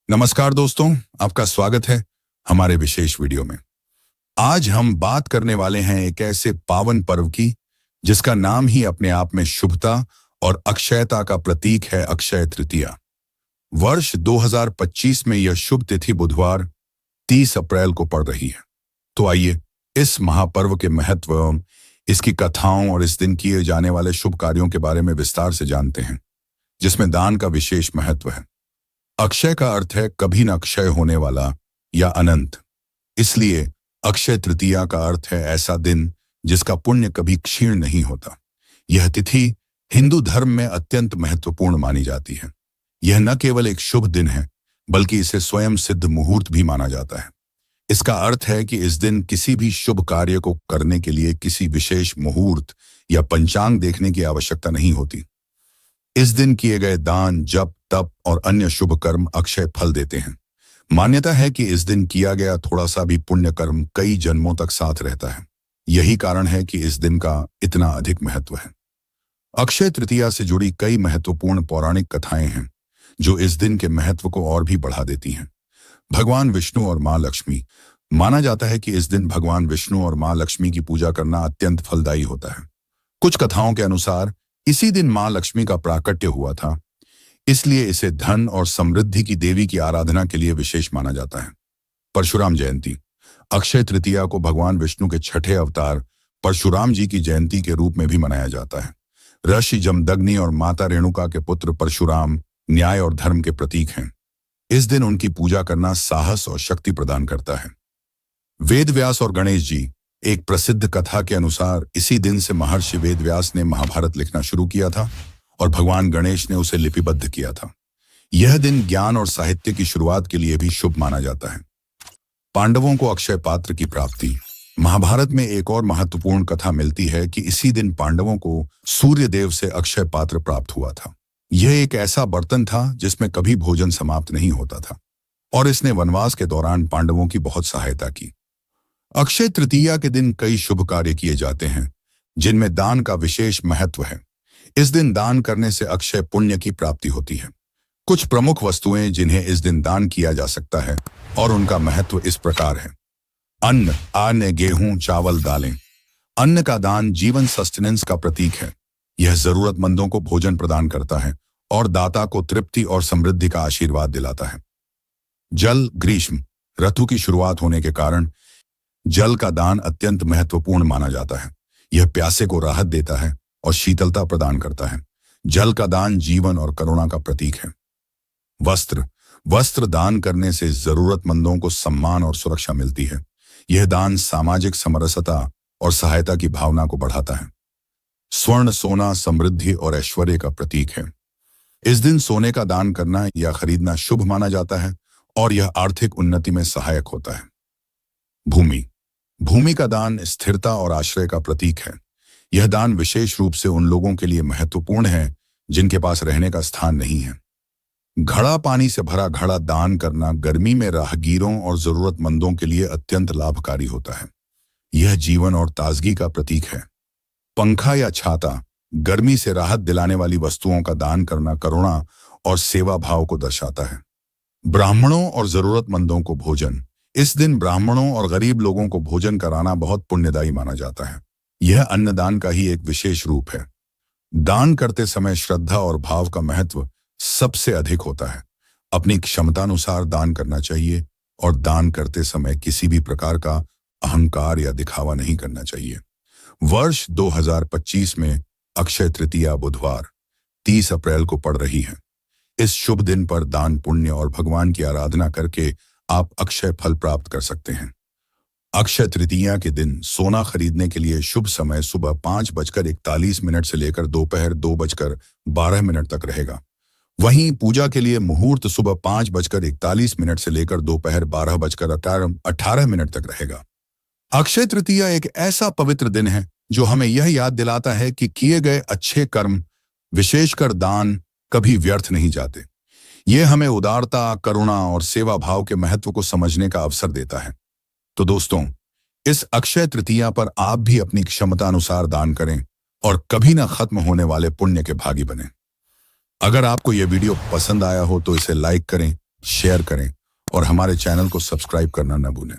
नमस्कार दोस्तों, आपका स्वागत है हमारे विशेष वीडियो में। आज हम बात करने वाले हैं एक ऐसे पावन पर्व की जिसका नाम ही अपने आप में शुभता और अक्षयता का प्रतीक है, अक्षय तृतीया। वर्ष 2025 में यह शुभ तिथि बुधवार 30 अप्रैल को पड़ रही है। तो आइए इस महापर्व के महत्व, इसकी कथाओं और इस दिन किए जाने वाले शुभ कार्यों के बारे में विस्तार से जानते हैं, जिसमें दान का विशेष महत्व है। अक्षय का अर्थ है कभी न क्षय होने वाला या अनंत। इसलिए अक्षय तृतीया का अर्थ है ऐसा दिन जिसका पुण्य कभी क्षीण नहीं होता। यह तिथि हिंदू धर्म में अत्यंत महत्वपूर्ण मानी जाती है। यह न केवल एक शुभ दिन है, बल्कि इसे स्वयं सिद्ध मुहूर्त भी माना जाता है। इसका अर्थ है कि इस दिन किसी भी शुभ कार्य को करने के लिए किसी विशेष मुहूर्त या पंचांग देखने की आवश्यकता नहीं होती। इस दिन किए गए दान, जप, तप और अन्य शुभ कर्म अक्षय फल देते हैं। मान्यता है कि इस दिन किया गया थोड़ा सा भी पुण्य कर्म कई जन्मों तक साथ रहता है। यही कारण है कि इस दिन का इतना अधिक महत्व है। अक्षय तृतीया से जुड़ी कई महत्वपूर्ण पौराणिक कथाएं हैं जो इस दिन के महत्व को और भी बढ़ा देती हैं। भगवान विष्णु और माँ लक्ष्मी। माना जाता है कि इस दिन भगवान विष्णु और माँ लक्ष्मी की पूजा करना अत्यंत फलदायी होता है। कुछ कथाओं के अनुसार इसी दिन माँ लक्ष्मी का प्राकट्य हुआ था, इसलिए इसे धन और समृद्धि की देवी की आराधना के लिए विशेष माना जाता है। परशुराम जयंती। अक्षय तृतीया को भगवान विष्णु के छठे अवतार परशुराम जी की जयंती के रूप में भी मनाया जाता है। ऋषि जमदग्नि और माता रेणुका के पुत्र परशुराम न्याय और धर्म के प्रतीक हैं। इस दिन उनकी पूजा करना साहस और शक्ति प्रदान करता है। वेदव्यास और गणेश जी। एक प्रसिद्ध कथा के अनुसार इसी दिन से महर्षि वेदव्यास ने महाभारत लिखना शुरू किया था और भगवान गणेश ने उसे लिपिबद्ध किया था। यह दिन ज्ञान और साहित्य की शुरुआत के लिए भी शुभ माना जाता है। पांडवों को अक्षय पात्र की प्राप्ति। महाभारत में एक और महत्वपूर्ण कथा मिलती है कि इसी दिन पांडवों को सूर्य देव से अक्षय पात्र प्राप्त हुआ था। यह एक ऐसा बर्तन था जिसमें कभी भोजन समाप्त नहीं होता था और इसने वनवास के दौरान पांडवों की बहुत सहायता की। अक्षय तृतीया के दिन कई शुभ कार्य किए जाते हैं जिनमें दान का विशेष महत्व है। इस दिन दान करने से अक्षय पुण्य की प्राप्ति होती है। कुछ प्रमुख वस्तुएं जिन्हें इस दिन दान किया जा सकता है और उनका महत्व इस प्रकार है। अन्न, गेहूं, चावल, दालें। अन्न का दान जीवन सस्टेनेंस का प्रतीक है। यह जरूरतमंदों को भोजन प्रदान करता है और दाता को तृप्ति और समृद्धि का आशीर्वाद दिलाता है। जल, ग्रीष्म ऋतु की शुरुआत होने के कारण जल का दान अत्यंत महत्वपूर्ण माना जाता है। यह प्यासे को राहत देता है और शीतलता प्रदान करता है। जल का दान जीवन और करुणा का प्रतीक है। वस्त्र दान करने से जरूरतमंदों को सम्मान और सुरक्षा मिलती है। यह दान सामाजिक समरसता और सहायता की भावना को बढ़ाता है। स्वर्ण, सोना समृद्धि और ऐश्वर्य का प्रतीक है। इस दिन सोने का दान करना या खरीदना शुभ माना जाता है और यह आर्थिक उन्नति में सहायक होता है। भूमि का दान स्थिरता और आश्रय का प्रतीक है। यह दान विशेष रूप से उन लोगों के लिए महत्वपूर्ण है जिनके पास रहने का स्थान नहीं है। घड़ा, पानी से भरा घड़ा दान करना गर्मी में राहगीरों और जरूरतमंदों के लिए अत्यंत लाभकारी होता है। यह जीवन और ताजगी का प्रतीक है। पंखा या छाता, गर्मी से राहत दिलाने वाली वस्तुओं का दान करना करुणा और सेवा भाव को दर्शाता है। ब्राह्मणों और जरूरतमंदों को भोजन। इस दिन ब्राह्मणों और गरीब लोगों को भोजन कराना बहुत पुण्यदायी माना जाता है। यह अन्नदान का ही एक विशेष रूप है। दान करते समय श्रद्धा और भाव का महत्व सबसे अधिक होता है। अपनी क्षमतानुसार दान करना चाहिए और दान करते समय किसी भी प्रकार का अहंकार या दिखावा नहीं करना चाहिए। वर्ष 2025 में अक्षय तृतीया बुधवार 30 अप्रैल को पड़ रही है। इस शुभ दिन पर दान, पुण्य और भगवान की आराधना करके आप अक्षय फल प्राप्त कर सकते हैं। अक्षय तृतीया के दिन सोना खरीदने के लिए शुभ समय सुबह 5:41 से लेकर दोपहर 2:12 तक रहेगा। वहीं पूजा के लिए मुहूर्त सुबह 5:41 से लेकर दोपहर 12:18 तक रहेगा। अक्षय तृतीया एक ऐसा पवित्र दिन है जो हमें यह याद दिलाता है कि किए गए अच्छे कर्म, विशेषकर दान, कभी व्यर्थ नहीं जाते। यह हमें उदारता, करुणा और सेवा भाव के महत्व को समझने का अवसर देता है। तो दोस्तों, इस अक्षय तृतीया पर आप भी अपनी क्षमता अनुसार दान करें और कभी न खत्म होने वाले पुण्य के भागी बनें। अगर आपको यह वीडियो पसंद आया हो तो इसे लाइक करें, शेयर करें और हमारे चैनल को सब्सक्राइब करना न भूलें।